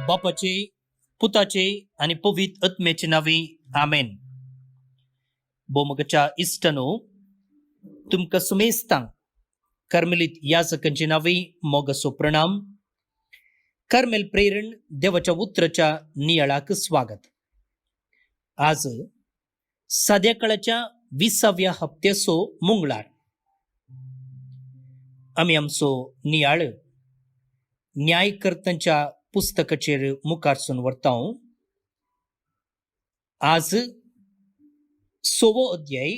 बापाचे, पुताचे आणि पवित्र आत्म्याचे नावे आमेन. बोमगच्या इष्टनो तुमका सुमेस्तांक कर्मेलित याजकांचे नावे मोगसो प्रणाम. कर्मेल प्रेरण देवाच्या उतराच्या नियाळाक स्वागत. आज साध्या काळाच्या 20व्या हप्त्याचो मंगळार. आम्ही आमचो नियाळ न्यायकर्त्यांच्या पुस्तकाचेर मुखारसून व्हरतां. आज 6वो अध्याय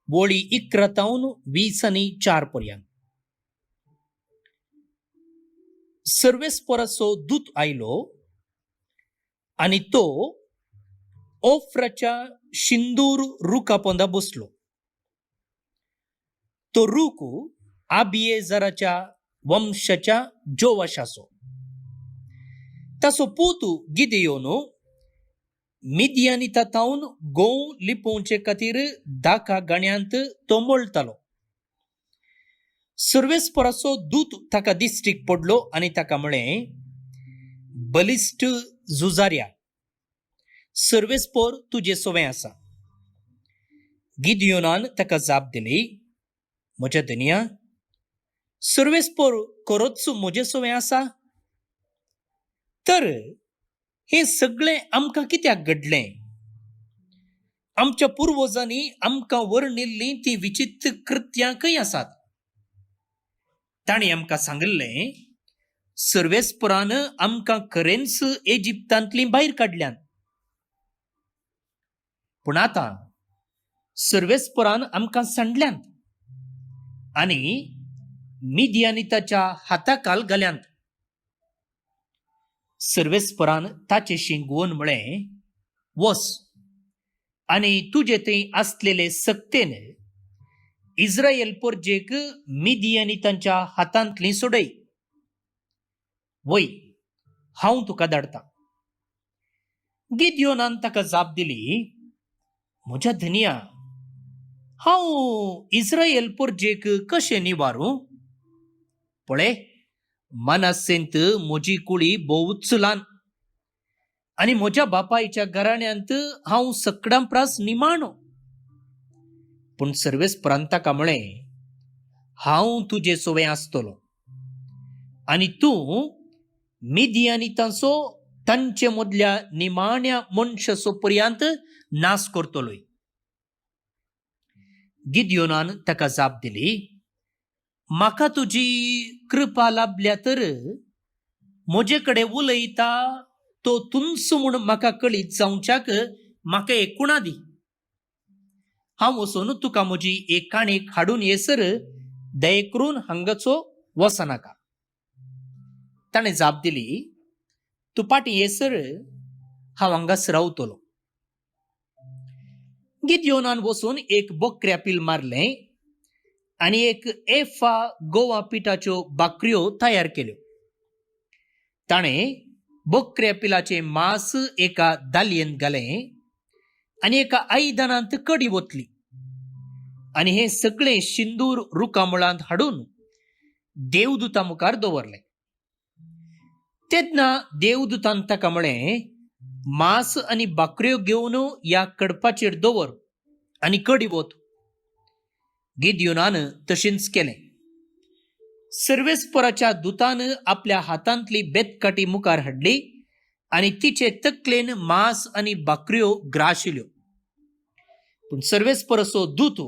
वळी 11 20 आनी 4 पर्यंत. सर्वेस्पराचो दूत आयलो आणि तो ओफ्राच्या शिंदूर रुखा पोंदा बसलो. तो रूख आबिएजराच्या वंशाच्या जोवाशाचो. ताचो पूत गिदेयोन मिदियानिता तावन गोव लिपोवचे खातीर दाखा गाण्यांत तो मोळतालो. सर्वेस्पराचो दूत ताका दिश्टीक पडलो आनी ताका म्हळें, बलिश्ट झुजार्या, सर्वेस्पर तुजे सोवें आसा. गिदियोनान ताका जाप दिली, म्हज्या धन्या, सर्वेस्पर खरोच म्हजे सोवें आसा? तर हे सगळें आमकां कित्याक घडलें? आमच्या पुर्वजांनी आमकां वर्णिल्लीं ती विचित्र कृत्यां खंय आसात? ताणें आमकां सांगलें, सर्वेस्परान आमकां खरेंच इजिप्तांतलीं भायर काडल्यान. पूण आतां सर्वेस्परान आमकां सांडल्यान आनी मिदियानिताच्या हाताखाल घाल्यांत. सर्वेस्परान ताचे शिंगवून म्हळें, वस आनी तुजे थंय आसलेले सक्तेन इस्रायल पोरजेक मिदियानितांच्या हातांतलीं सोडय. वय, हांव तुका धाडटां. गिदियोनान ताका जाप दिली, म्हज्या धन्या, हांव इस्रायल पोरजेक कशें निवारूं? पळय, मनासेंत म्हजी कुळी भोवूच ल्हान आनी म्हज्या बापायच्या घराण्यांत हांव सकडांप्रास निमाणो. पूण सर्वेस्परान ताका म्हळें, हांव तुजे सोवें आसतलो आनी तूं मिदियानितांचो तांचे मदल्या निमाण्या मनशाचो पर्यंत नाश करतलोय. गिदियोनान ताका जाप दिली, म्हाका तुजी कृपा लाभल्या तर म्हजे कडेन उलयता तो तुंच म्हूण म्हाका कळीत जावच्याक म्हाका एक कुणा दी. हांव वचून तुका म्हजी एक काणीक हाडून येसर दये करून हांगाचो वचनाका. ताणें जाप दिली, तूं पाटी येसर हांव हांगास रावतलो. गिदियोनान वचून एक बोकऱ्या पील मारलें आनी एक एफा गोवा पिठाच्यो बाकऱ्यो तयार केल्यो. ताणें बोकऱ्या पिलाचें मांस एका दालयेंत घालें आनी एका आयदनांत कडी ओतली आनी हें सगळें शिंदूर रुखा मुळांत हाडून देवदूता मुखार दवरलें. तेन्ना देवदूतान ताका म्हळें, मांस आनी बाकऱ्यो घेवन ह्या कडपाचेर दवर आनी कडी ओत. गिदियोनान तशेंच केलें. सर्वेस्पराच्या दुतान आपल्या हातांतली बेतकाटी मुखार हाडली आनी तिचे तकलेन मांस आनी बाकऱ्यो ग्राशिल्ल्यो. पूण सर्वेस्पराचो दूत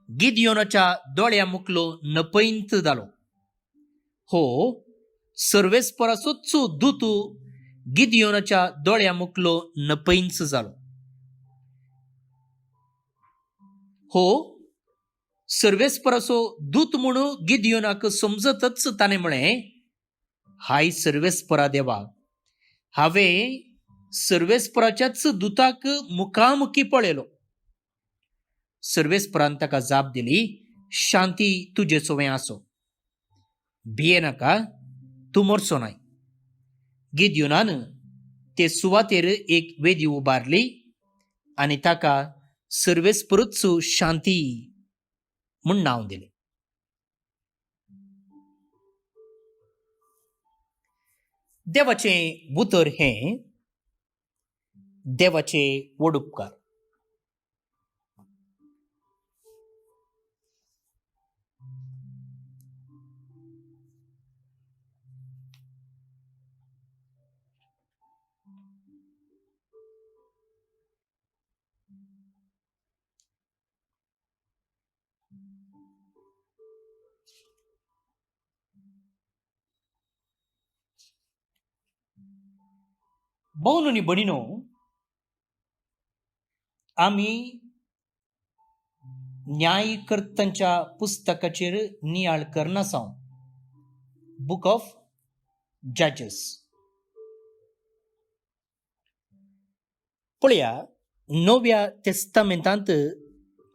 गिदियोनाच्या दोळ्या मुखलो नपैंत जालो. हो, सर्वेस्पराचोच दूत गिदियोनाच्या दोळ्या मुखलो नपैंच जालो. हो, सर्वेस्पराचो दूत म्हूण गिदियोनाक समजतच ताणें म्हळें, हाय सर्वेस्परा देवा, हांवें सर्वेस्पराच्याच दुताक मुखामुखी पळयलो. सर्वेस्परान ताका जाप दिली, शांती तुजे सोवें आसो. भिये नाका, तूं मरचो नाय. गिदियोनान ते सुवातेर एक वेदी उबारली आनी ताका सर्वेस्परूच शांती म्हूण नांव दिलें. देवाचे उतर हे देवाचे वडुपकार. भाऊनो आणि बहिणीनो, आम्ही न्यायकर्त्यांच्या पुस्तकाचेर नियाळ करनासां. बुक ऑफ जजेस. पळया, नव्या तेस्तामेंतांत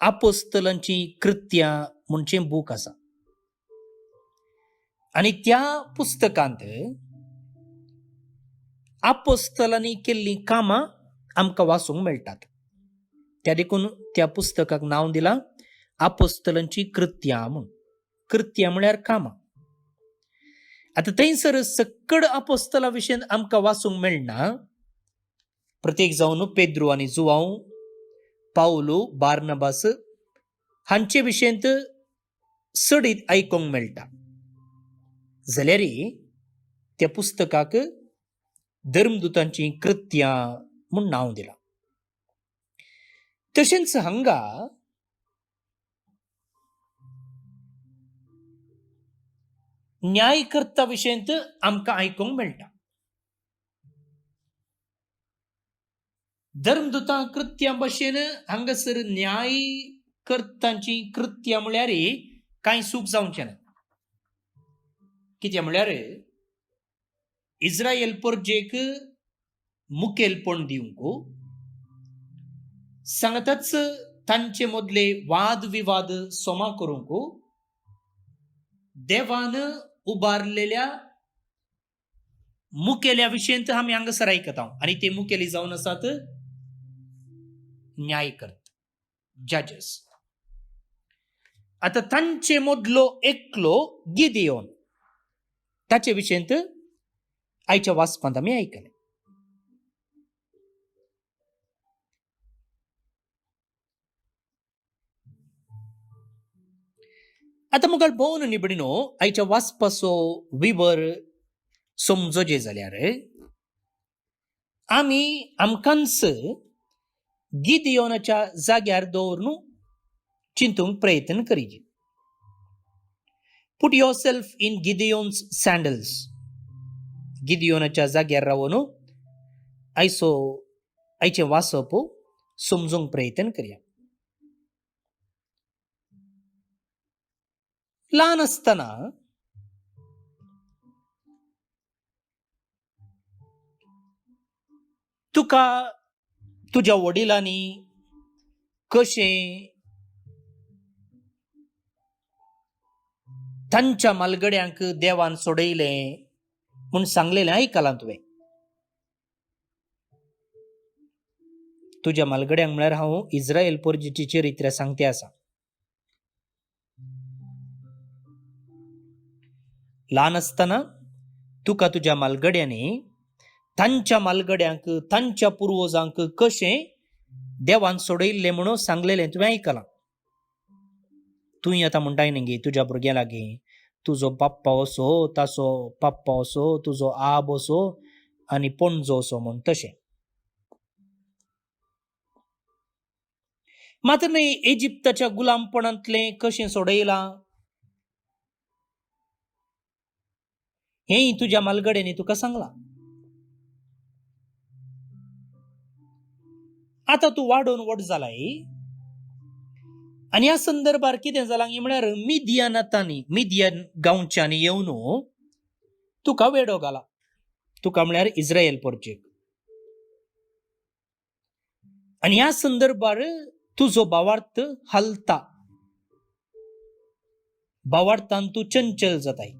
आपोस्तलांची कृत्यां म्हणचे बूक आसा. आणि त्या पुस्तकांत आपोस्तलांनी केल्ली कामां आमकां वाचूंक मेळटात. त्या देखून त्या पुस्तकाक नांव दिलां आपोस्तलांची कृत्यां म्हूण. कृत्यां म्हळ्यार कामां. आता थंयसर सकड आपोस्तला विशयी आमकां वाचूंक मेळना. प्रत्येक जावन पेद्रू आनी जुवांव, पावलो, बार्नबास हांचे विशयंत सडीत आयकूंक मेळटा. जाल्यार त्या पुस्तकाक धर्मदूतांची कृत्यां म्हूण नांव दिलां. तशेंच हांगा न्यायकर्ता विशयंत आमकां आयकूंक मेळटा. धर्मदूतां कृत्यां भशेन हांगासर न्यायकर्तांची कृत्यां म्हळ्यार कांय चूक जावचें ना. कित्याक म्हळ्यार इस्रायल परजेक मुखेलपण दिवंक, सांगताच तांचे मदले वाद विवाद सोमा करूंक देवान उबारलेल्या मुखेल्या विशयंत आमी हांगासर आयकता. आनी ते मुखेली जावन आसात न्यायकर्ता, जजेस. आता तांचे मदलो एकलो गिदियोन, ताचे विशयंत आयच्या वाचपांत आमी आयकले. आता मुखार भोवन न्ही बडिनो, आयच्या वाचपाचो विवर समजोजे जाल्यार आमी आमकांच गिदियोनाच्या जाग्यार दवरून चिंतूंक प्रयत्न करीत. Put yourself in Gideon's sandals. गिदियोनाच्या जाग्यार रावन आयचे वाचप समजूंक प्रयत्न करया. ल्हान आसतना तुका तुज्या वडिलांनी कशें तांच्या मालगड्यांक देवान सोडयलें म्हूण सांगलेलें आयकलां तुवें. तुज्या मालगड्यांक म्हळ्यार हांव इस्रायल परजेची चरित्र सांगते आसा. ल्हान आसतना तुका तुज्या मालगड्यांनी तांच्या मालगड्यांक, तांच्या पुर्वजांक कशें देवान सोडयल्लें म्हणून सांगलेलें तुवें आयकलां. तुवें आतां म्हणटाय न्ही तुज्या भुरग्यां लागीं, तुजो बाप्पा असो, ताचो बाप्पा असो, तुजो आब असो आनी पणजो असो म्हूण. तशें मात्र न्ही इजिप्ताच्या गुलामपणांतलें कशें सोडयलां हेंय तुज्या मालगड्यांनी तुका सांगलां. आतां तूं वाडोवन व्हड जालाय आनी ह्या संदर्भार कितें जालां म्हळ्यार मिदियान गांवच्यांनी येवन तुका वेडो घाला. तुका म्हळ्यार इस्रायल परजेक. आनी ह्या संदर्भार तुजो भावार्थ हालता. भावार्थान तूं चंचल जाताय.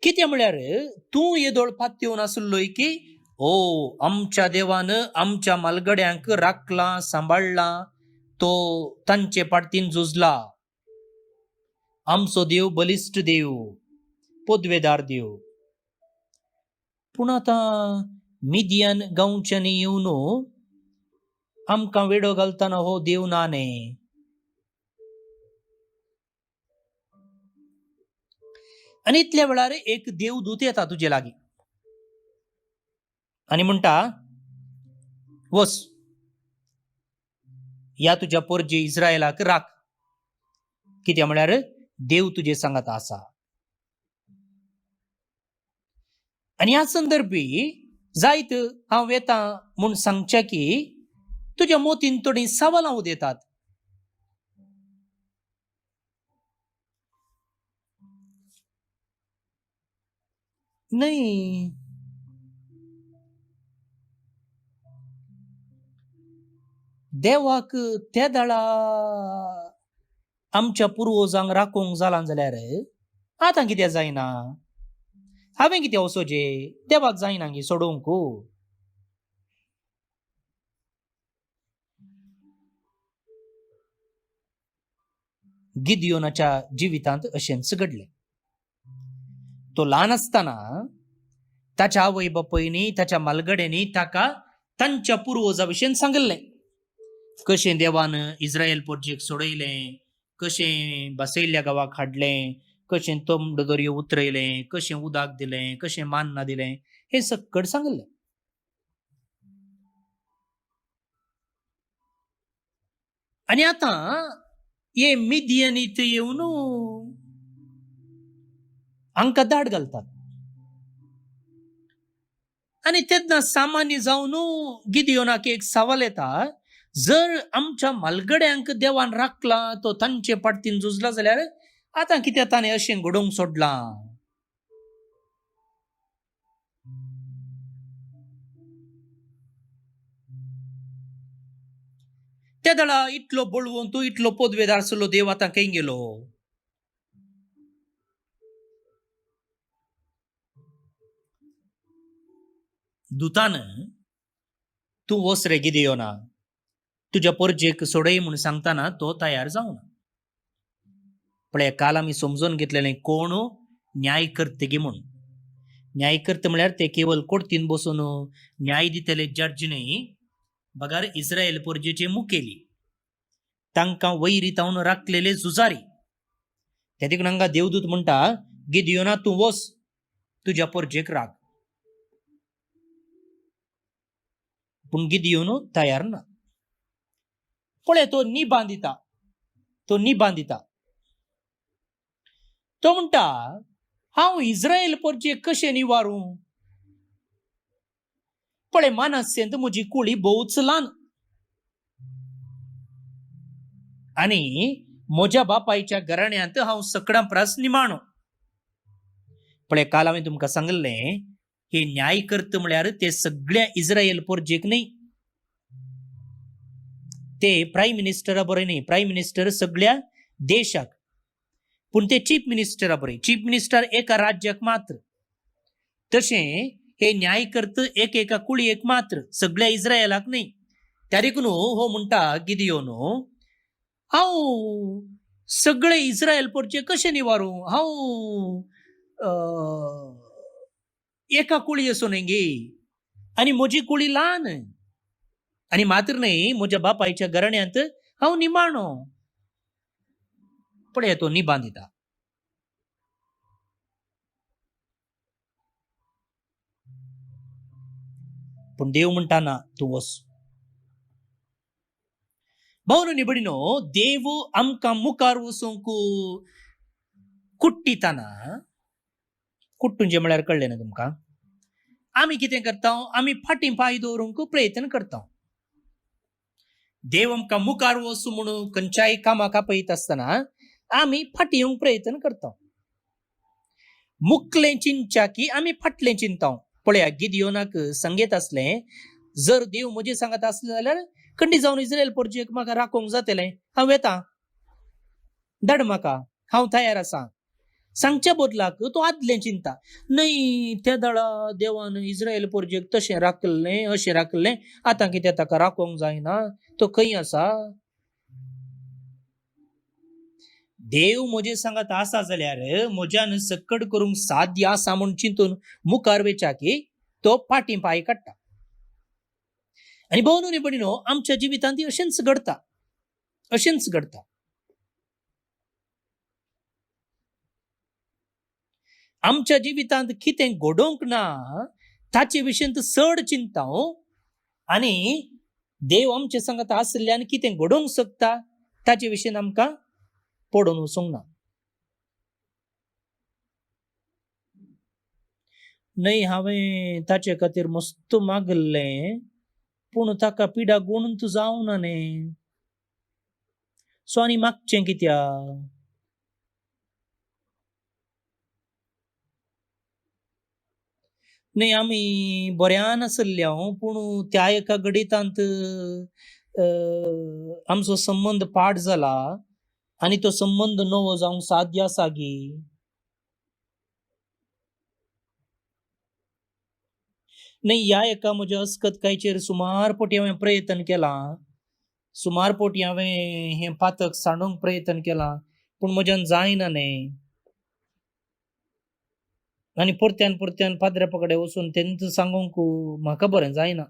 कितें म्हळ्यार तूं येदोळ पातयेवन आसलोय की आमच्या देवान आमच्या मालगड्यांक राखला, सांबाळला, तो तांचे पाडतीन झुजला, आमचो देव बलिश्ट देव, पोदवेदार देव. पूण आतां मिदियन गांवच्यांनी येवन आमकां वेडो घालतना हो देव ना न्ही. आनी इतल्या वेळार एक देवदूत येता तुजे लागीं आनी म्हणटा, वस ह्या तुज्या पोरजे इस्रायलाक राख, कित्याक म्हळ्यार देव तुजे सांगात आसा. आनी ह्या संदर्भी जायत हांव येता म्हूण सांगचें की तुज्या मोतीन थोडीं सवालां उदेतात. न्हय, देवाक त्या दाळा आमच्या पुर्वजांक राखोंक जालां जाल्यार आतां कित्याक जायना? हांवें कित्याक वचोचें? देवाक जायना गी सोडोवंक. गिदियोनाच्या जिवितांत अशेंच घडलें. तो ल्हान आसतना ताच्या आवय बापायनी ताच्या मालगड्यांनी ताका तांच्या पुर्वजां विशीं सांगलें. कशें देवान इस्रायल पोरजेक सोडयलें, कशें बसयल्ल्या गांवाक हाडलें, कशें तोंड दर्यो उतरयलें, कशें उदक दिलें, कशें मान्ना दिलें, हें सकट सांगलें. आनी आतां हे मिदियनीत येवन हांकां दाड घालतात. आनी तेन्ना सामान्य जावन गिदियोनाक एक सवाल येता, जर आमच्या मालगड्यांक देवान राखला, तो तांचे पाडतीन झुजला जाल्यार आतां कित्याक ताणें अशें घडोवंक सोडलां? त्या दाळा इतलो बळवंत, इतलो पोदवेदार आसलो देव आतां खंय गेलो? दुतान तूं वच रे गिदियोना, तुज्या पोरजेक सोडय म्हूण सांगतना तो तयार जावना. पळय, काल आमी समजून घेतलेलें कोण न्यायकर्ते गे म्हूण. न्यायकर्ते म्हळ्यार ते केवळ कोर्टीन बसून न्याय दितले जड्ज न्हय, बगार इस्रायल पोरजेचे मुखेली, तांकां वैरी तावन राखलेले झुजारी. त्या देखून हांगा देवदूत म्हणटा, गिदियोना तूं वच, तुज्या पोरजेक राख. पूण गिदियोन तयार ना. पळय, तो निबान दिता. तो म्हणटा, हांव इस्रायल पोरजे कशें निवारूं? पळय, मानस्येंत म्हजी कुळी भोवच ल्हान आनी म्हज्या बापायच्या घराण्यांत हांव सगळ्यां परस निमाणो. पळय, काल हांवें तुमकां सांगलें, हे न्यायकर्ते म्हळ्यार ते सगळ्या इस्रायल पोरजेक न्हय. ते प्रायम मिनिस्टरा बरोय न्हय, प्रायम मिनिस्टर सगळ्या देशाक. पूण ते चीफ मिनिस्टरा बरोय. चीफ मिनिस्टर एका राज्याक मात्र. तशें हे न्यायकर्ते एका कुळयेक मात्र, सगळ्या इस्रायलाक न्हय. त्या देखून हो म्हणटा गिदियोन, हांव सगळे इस्रायल पोरचे कशें निवारूं? हांव एका कुळी असून गे आनी म्हजी कुळी ल्हान आनी मात्र न्हय, म्हज्या बापायच्या घराण्यांत हांव निमाणो. पळय, तो निबान दिता. पूण देव म्हणटा ना, तूं वच. भावनो निबडिनो, देव आमकां मुखार वचूंक कुट्टितना, कुट्टुंचे म्हळ्यार कळ्ळें ना तुमकां? आमी कितें करता? आमी फाटीं पांय दवरूंक प्रयत्न करता. देव आमकां मुखार वच म्हणून खंयच्याय कामाक आपयत आसतना आमी फाटीं येवंक प्रयत्न करता. मुखलें चिंतच्या की आमी फाटलें चिंताव. पळया, गिदियोनाक सांगत आसलें, जर देव म्हजे सांगत आसले जाल्यार खंडी जावन इस्रायल पोरजेक म्हाका राखोंक जातलें. हांव येता, धाड म्हाका, हांव तयार आसा. सांगच्या बदलाक तो आदलें चिंता. न्हय, त्या दाळा देवान इस्रायल पोरजेक तशें राखलें, अशें राखलें, आतां कित्याक ताका राखोंक जायना? तो खंय आसा? देव म्हजे सांगत आसा जाल्यार म्हज्यान सक्कड करूंक साध्य आसा म्हूण चिंतून मुखार वेचा की तो फाटीं पांय काडटा. आनी भोव न्हू भयणीनो, आमच्या जिवितांत अशेंच घडटा, अशेंच घडटा. आमच्या जिवितांत कितें घडोवंक ना ताचे विशीं चड चिंताव, आनी देव आमचे सांगत आसल्यान कितें घडोवंक शकता ताचे विशीं आमकां पडून वचोंक ना. न्हय, हांवें ताचे खातीर मस्त मागल्लें, पूण ताका पिडा गुणूच जावना न्ही. सो आनी मागचें कित्याक? न्ही, आमी बऱ्यान आसल्ले पूण त्या एका घडीतांत आमचो संबंध पाड जाला आनी तो संबंध नवो जावंक साध्य आसा गी. न्ही, ह्या एका म्हज्या अस्कतकायेचेर सुमार फावटी हांवें प्रयत्न केला, सुमार फावटी हांवें हें पातक सांडूंक प्रयत्न केला, पूण म्हज्यान जायना न्ही. आनी परत्यान परत्यान पाद्रपा कडेन वचून तेंच सांगूंक म्हाका बरें जायना.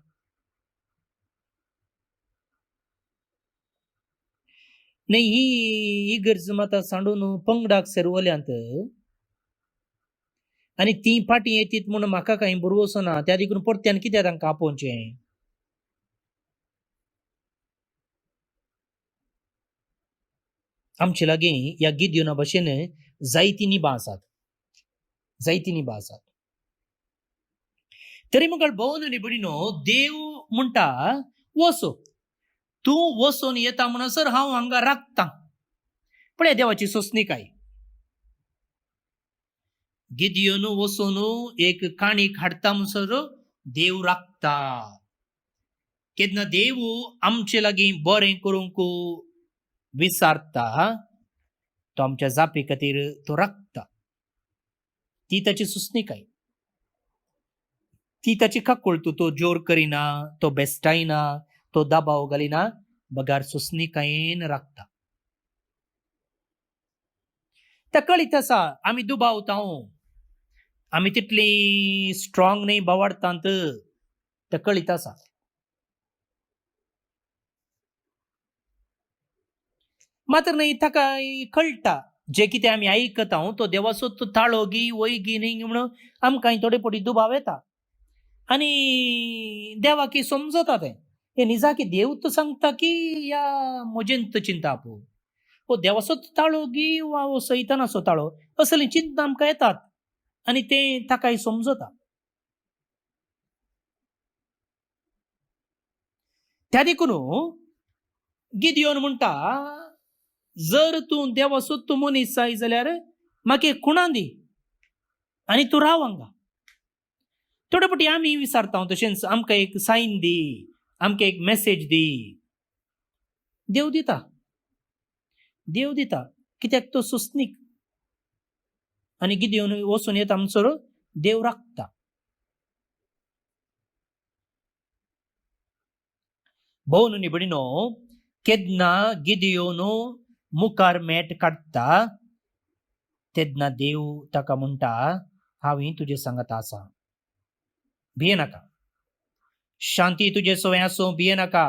न्ही, ही गरज मात सांडून पंगडाक सेरवल्यांत आनी ती फाटीं येतीत म्हूण म्हाका कांय बरोवसो ना. त्या देखून परत्यान कित्याक तांकां आपोवचें? आमचे लागीं ह्या गिद्योना भशेन जायतीं निबां आसात, जायतीं निबां आसात. तरी मुखार भोव न्हू भयणीनो, देव म्हणटा वसो, तूं वसोन येता म्हणसर हांव हांगा राखतां. पळय देवाची सोंसणीकाय. गिद्योन वसोन एक काणीक हाडटा म्हणसर देव राखता. केन्ना देव आमचे लागीं बरें करूंक विचारता, तो आमच्या जापे खातीर तो राखता. ती ताची सुस्निकाय, ती ताची खाकुळट. तो जोर करिना, तो बेस्टायना, तो दबाव घालिना, बगार सुस्निकायेन राखता. त्या कळीत आसा आमी दुबावता, आमी तितली स्ट्रॉंग न्ही बावाडटांत, त्या कळीत आसा. मात्र न्ही, ताका कळटा जे कितें आमी आयकता तो देवाचो ताळो गी वय गी न्ही म्हणून आमकां थोडे फावटी दुबाव येता. आनी देवाक समजता तें. हे निजा की देव तो सांगता की या म्हजेंत चिंता आपोव, हो देवाचो ताळो गी वा हो सैतानाचो ताळो, असली चिंता आमकां येतात आनी तें ताकाय समजता. त्या देखून गिद्योन म्हणटा, जर तूं देवाचो तूं मनीस जाय जाल्यार म्हाका एक खुणा दी आनी तूं राव हांगा. थोडे फावटी आमी विचारता तशेंच, आमकां एक सायन दी, आमकां एक मेसेज दी. देव दिता, देव दिता, कित्याक तो सुस्नीक. आनी गिद्योन वचून येता म्हणसर देव राखता. भोव न्हू भयणीनो, केन्ना गिद्योन मुखार मेट काडटा तेन्ना देव ताका म्हणटा, हांवें तुजे सांगत आसा, भियेनाका, शांती तुजे सवय आसूं, भियेनाका.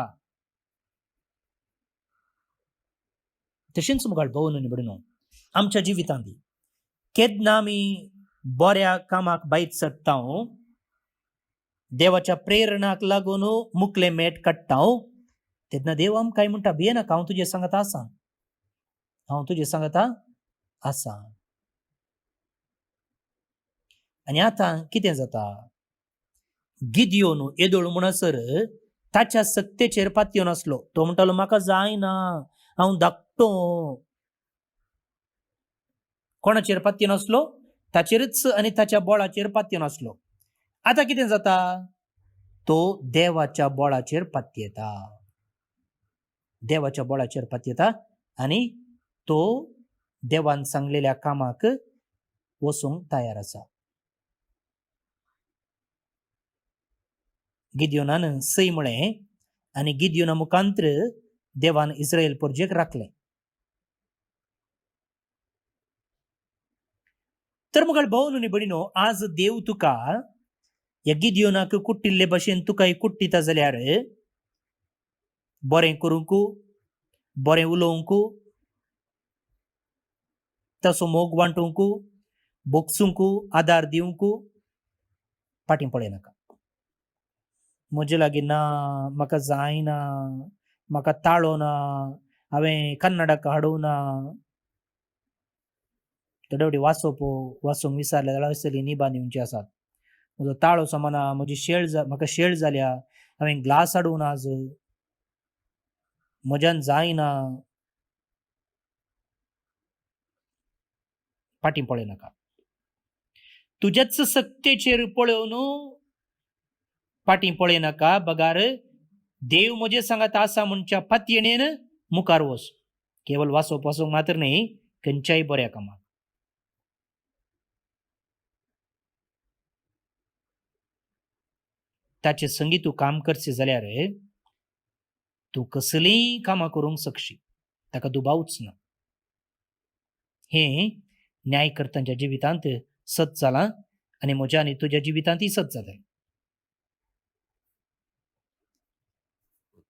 तशेंच मुखार भोव न्हू भयणीनो, आमच्या जिवितांत केन्ना आमी बऱ्या कामाक भायर सरता, देवाच्या प्रेरणाक लागून मुखलें मेट काडटा, तेन्ना देव आमकां काय म्हणटा, भियेनाका, हांव तुजे सांगत आसा, हांव तुजे सांगत आसा. आनी आतां कितें जाता, गिद्योन येदोळ म्हणसर ताच्या सत्तेचेर पातयो नासलो. तो म्हणटालो म्हाका जायना, हांव धाकटो. कोणाचेर पातयो नासलो? ताचेरच आनी ताच्या बळाचेर पातयो नासलो. आतां कितें जाता, तो देवाच्या बळाचेर पातयेता, देवाच्या बळाचेर पातयेता आनी तो देवान सांगलेल्या कामाक वचूंक तयार आसा. गिद्योनान सई म्हळें आनी गिद्योना मुखांतर देवान इस्रायल परजेक राखलें. तर मुखार भाऊ न्ही बडिनो आज देव तुका ह्या गिदियोनाक कुट्टिल्ले भशेन तुकाय कुट्टिता जाल्यार बरें करूंक बरें उलोवंक तसो मोग वांटूंक बोगसूंक आदार दिवंक फाटीं पळयनाका. म्हजे लागीं ना, म्हाका जायना, म्हाका ताळो ना, हांवें कन्नडाक हाडूना, थोडे फावटी वाचोवंक विसरले जाल्यार असली निबान येवची आसात. म्हजो ताळो समना, म्हाका शेळ जाल्या, हांवें ग्लास हाडूना आज, म्हज्यान जायना, फाटीं पळयनाका. तुज्याच सत्तेचेर पळोवन फाटीं पळयनाका. बगार देव म्हजे सांगात आसा म्हणच्या फातयेणेन मुखार वच. केवळ वाचोवंक मात्र न्ही, खंयच्याय बऱ्या कामाक. ताचे संगी तूं काम करचें जाल्यार तूं कसलींय कामां करूंक शकशी, ताका दुबावच ना. हें न्यायकर्त्यांच्या जिवितांत सत जालां आनी म्हज्या आनी तुज्या जिवितांतय सत जातलें.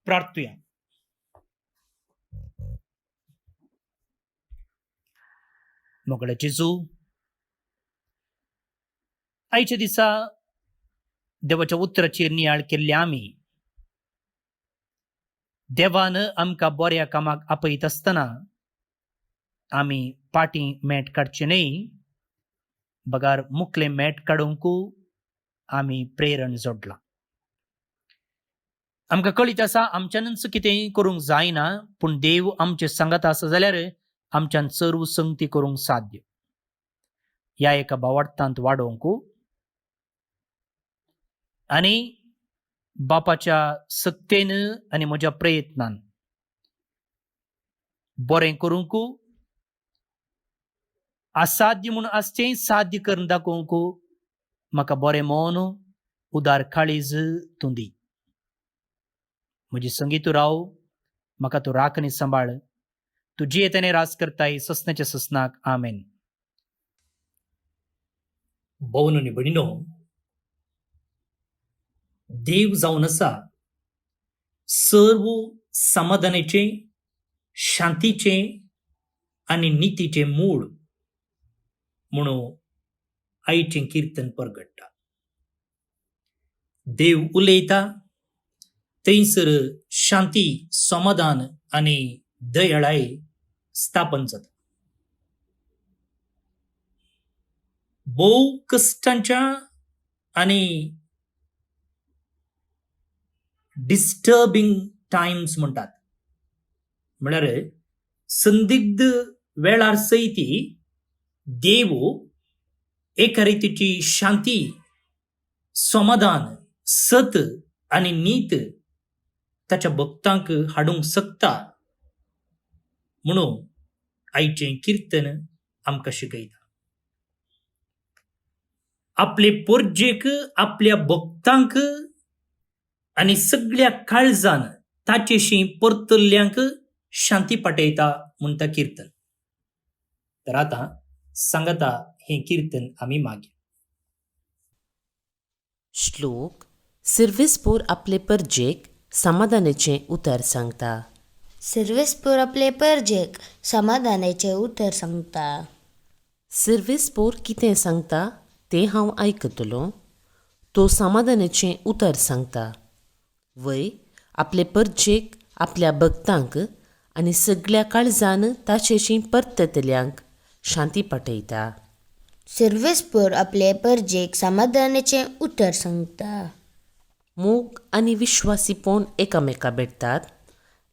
प्रार्थुया. मोगळे जेजू, आयच्या दिसा देवाच्या उतराचेर नियाळ केल्ले आमी देवान आमकां बऱ्या कामाक आपयत आसतना आमी फाटीं मेट काडचें न्ही, बगार मुखलें मेट काडूंक आमी प्रेरण जोडलां. आमकां कळीत आसा आमच्यानच कितेंय करूंक जायना, पूण देव आमचे सांगात आसा जाल्यार आमच्यान सर्व संगती करूंक साध्य. ह्या एका भावार्थांत वाडोवंक आनी बापाच्या सत्तेन आनी म्हज्या प्रयत्नान बरें करूंक, असाध्य म्हूण आसचें साध्य करून दाखोवंक म्हाका बरें मन, उदार काळीज तूं दी. म्हजी संगी तूं राव, म्हाका तूं राख आनी सांबाळ. तूं जियेताने रास करताय ससनाच्या ससनाक. आमेन. भवन आनी भयणीनो, देव जावन आसा सर्व समाधानाचे, शांतीचे आनी नितीचे मूळ म्हणून आयचें कीर्तन परगट्टा. देव उलयता थंयसर शांती, समाधान आनी दयाळाय स्थापन जाता. भोव कश्टांच्या आनी डिस्टर्बिंग टायम्स म्हणटात, म्हळ्यार संदिग्ध वेळार सयती देव एका रितीची शांती, समाधान, सत आनी नीत ताच्या भक्तांक हाडूंक शकता म्हणून आयचें कीर्तन आमकां शिकयता. आपले पोरजेक, आपल्या भक्तांक आनी सगळ्या काळजान ताचेशी परतल्ल्यांक शांती पाठयता म्हणटा कीर्तन. तर आतां सांगता हें कीर्तन आमी मागया. श्लोक. सर्वेस्पोर आपले परजेक समाधानाचें उतर सांगता. सर्वेस्पोर आपले परजेक समाधानाचें उतर सांगता. सर्वेस्पोर कितें सांगता तें हांव आयकतलों. तो समाधानाचें उतर सांगता. वय आपले परजेक, आपल्या भक्तांक आनी सगळ्या काळजान ताचेशी परततल्यांक शांती पाठयता. सर्वेस्पोर आपले परजेक समाधानाचें उतर सांगता. मोग आनी विश्वासीपण एकामेका भेटतात.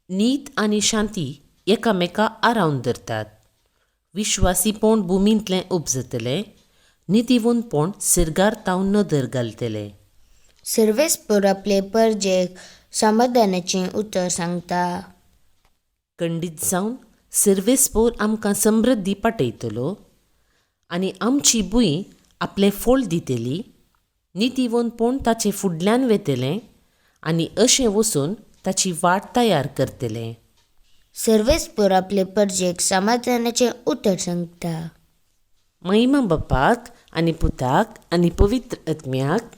नीत आनी शांती एकामेका आरावन धरतात. विश्वासीपण भुमींतलें उपजतलें, नितीवंतपण सिरगार तावन नदर घालतलें. सर्वेस्पोर आपले परजेक समाधानाचें उतर सांगता. खंडीत जावन सर्वेस्पोर आमकां समृद्धी पाठयतलो आनी आमची भूंय आपलें फळ दितली. नितीवंतपण ताचे फुडल्यान वेतलें आनी अशें वचून ताची वाट तयार करतलें. सर्वेस्पोर आपले परजेक समाधानाचें उतर सांगता. महिमा बापाक आनी पुताक आनी पवित्र आत्म्याक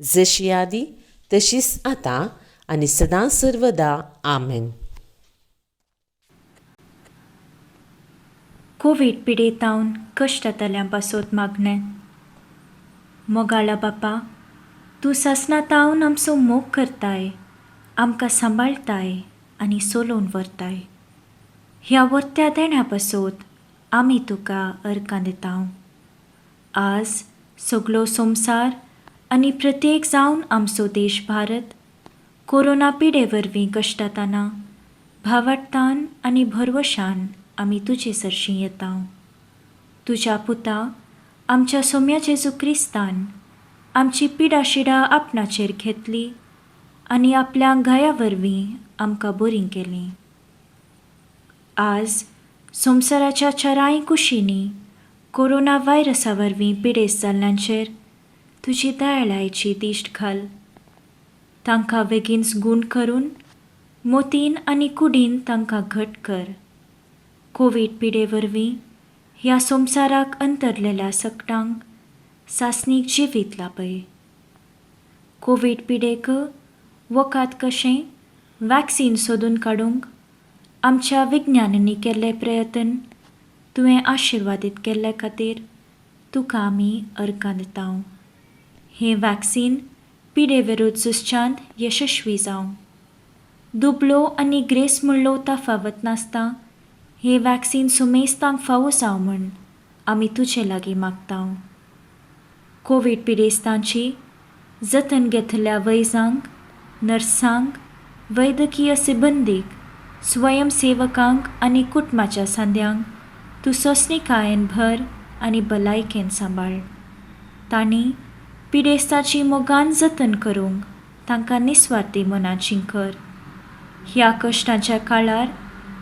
जशी आदी तशीच आतां आनी सदां सर्वदा आमेन. कोविड पिडेतावन कश्टांतल्यान पासत मागणें. मोगाळा बापा, तूं ससनातावन आमचो मोग करताय, आमकां सांबाळताय आनी सोलोवन व्हरताय. ह्या वर्त्या देण्या पासत आमी तुका अर्कां दिताव. आज सगळो संवसार आनी प्रत्येक जावन आमचो देश भारत कोरोना पिडे वरवीं कश्टाताना भावार्थान आनी भरवशान आमी तुजे सरशीं येताव. तुज्या पुता आमच्या सोम्या जेजू क्रिस्तान आमची पिडा शिडा आपणाचेर घेतली आनी आपल्या गाया वरवीं आमकां बरीं केलीं. आज संवसाराच्या चाराय कुशींनी कोरोना व्हायरसा वरवीं पिडेस्त जाल्ल्यांचेर तुजी दयाळायेची दिश्ट घाल. तांकां बेगीनच गूण करून मोतीन आनी कुडीन तांकां घट कर. कोवीड पिडे वरवीं ह्या संवसाराक अंतरलेल्या सकटांक सासणीक जिवीत लापय. कोवीड पिडेक वखाद कशें वॅक्सीन सोदून काडूंक आमच्या विज्ञानांनी केल्ले प्रयत्न तुवें आशिर्वादीत केल्ले खातीर तुका आमी अर्कां दिताव. हें वॅक्सीन पिडे विरुद्ध झुजच्यांत यशस्वी जावं. दुबळो आनी ग्रेस म्हणलो तफावत नासता हें वॅक्सीन सुमेस्तांक फावो जावं म्हूण आमी तुजे लागीं मागताव. कोवीड पिडेस्तांची जतन घेतल्या वैजांक, नर्सांक, वैद्यकीय सिबंदीक, स्वयंसेवकांक आनी कुटुंबाच्या सांद्यांक तूं सोंसणीकायेन भर आनी भलायकेन सांबाळ. तांणी पिडेस्ताची मोगान जतन करूंक तांकां निस्वार्थी मनान जिंकर. ह्या कश्टांच्या काळार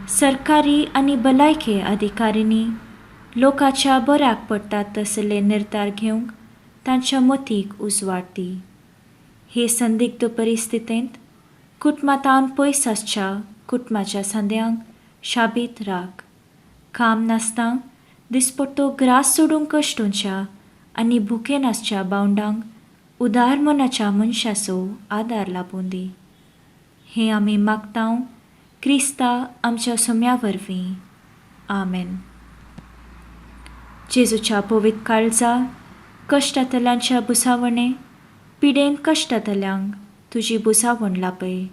सरकारी आनी भलायके अधिकाऱ्यांनी लोकांच्या बऱ्याक पडटात तसले निर्धार घेवंक तांच्या मतीक उजवाड दी. हे संदिग्ध परिस्थितींत कुटुंबांतावन पयस आसच्या कुटुंबाच्या सांद्यांक शाबीत राख. काम नासता दिसपट्टो ग्रास सोडूंक कश्टूंच्या आनी भुकेन आसच्या बावंडांक उदार मनाच्या मनशाचो आदार लाबून दी. हें आमी मागताव क्रिस्ता आमच्या सोम्या वरवीं. आमेन. जेजूच्या पवित्र काळजा कश्टांतल्यांच्या बुसावणे पिडेन कश्टांतल्यांक तुजी बुसावण लापय.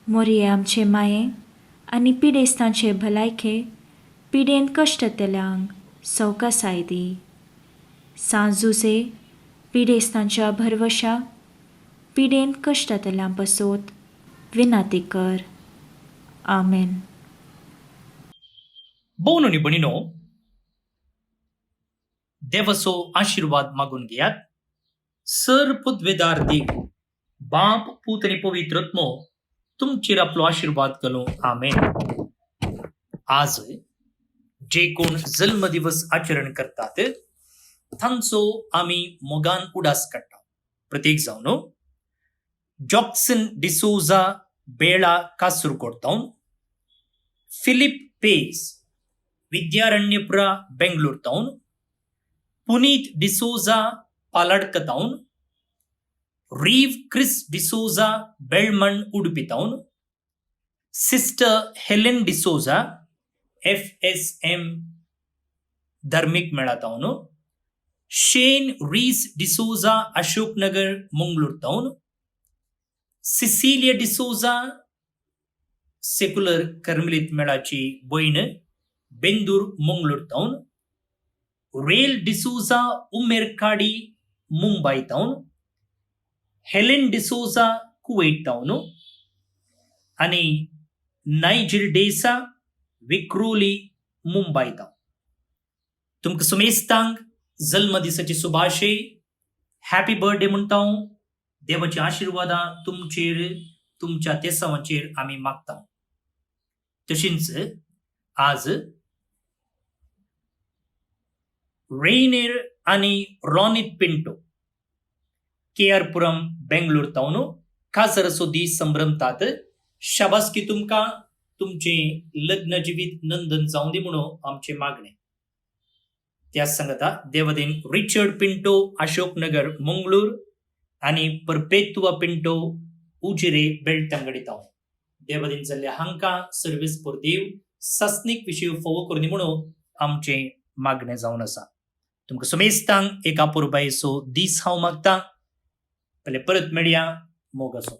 मोरये आमचे माये आनी पिडेस्तांचे भलायके पिडेन कश्टांतल्यांक सवकासाय दी. सांजुजे पिडेस्तांच्या भरवशा पिडेन कश्टांतल्यां पासत विनाती कर. आमेन. भोव न्हू भणीनो, देवाचो आशीर्वाद मागून घेयात. सर पुद्वेदार देव बाप पूत आनी पवित्र आत्मो तुमचेर आपलो आशीर्वाद घालूं. आमेन. आज जे कोण जल्म दिवस आचरण करतात तांचो आमी मोगान उडास काडटा. प्रत्येक जावन जॉक्सन डिसोजा बेळा कासरकोडतावन, फिलिप पेस विद्यारण्यपुरा बेंगलोर तावन, पुनीत डिसोजा पालाडका तावन, रीव क्रिस डिसोजा बेळमण उडुपी तावन, सिस्टर हेलेन डिसोजा FSM धार्मिक मेळा तावन, शेन रीस डिसोजा अशोकनगर मंगळूर तावन, सिसिलिया डिसोजा सेक्युलर कर्मलित मेळाची भयण बेंदूर मंगळूर तावन, रेल डिसोजा उमेरकाडी मुंबई तावन, हेलेन डिसोजा कुवेट तावन आनी नायजिल डेसा विक्रोली मुंबई तावन. तुमकां सुमेस्तांक जल्म दिसाची शुभाशय. हॅपी बर्थडे म्हणटा. देवाची आशीर्वादां तुमचेर तुमच्या तेसावांचेर आमी मागता. तशींच आज रेनेर आनी रॉनित पिंटो KR पुरम बेंगलोर तावन खासरसो दीस संभ्रमतात. शाबासकी तुमकां. तुमचे लग्न जिवीत नंदन जावं दी म्हणून आमचे मागणे. त्याच सांगता देवदीन रिचर्ड पिंटो अशोकनगर मंगळूर आणि परपेतुआ पिंटो उजिरे बेळटंगडी देवदीन जाल्ले हांकां सर्वीस पोर देव सस्नीक विशय फोव करून म्हणून आमचे मागणें जावन आसा. तुमकां समेस्तांक एका पुरबायेचो दीस हांव मागतां. परत मेळया. मोग आसूं.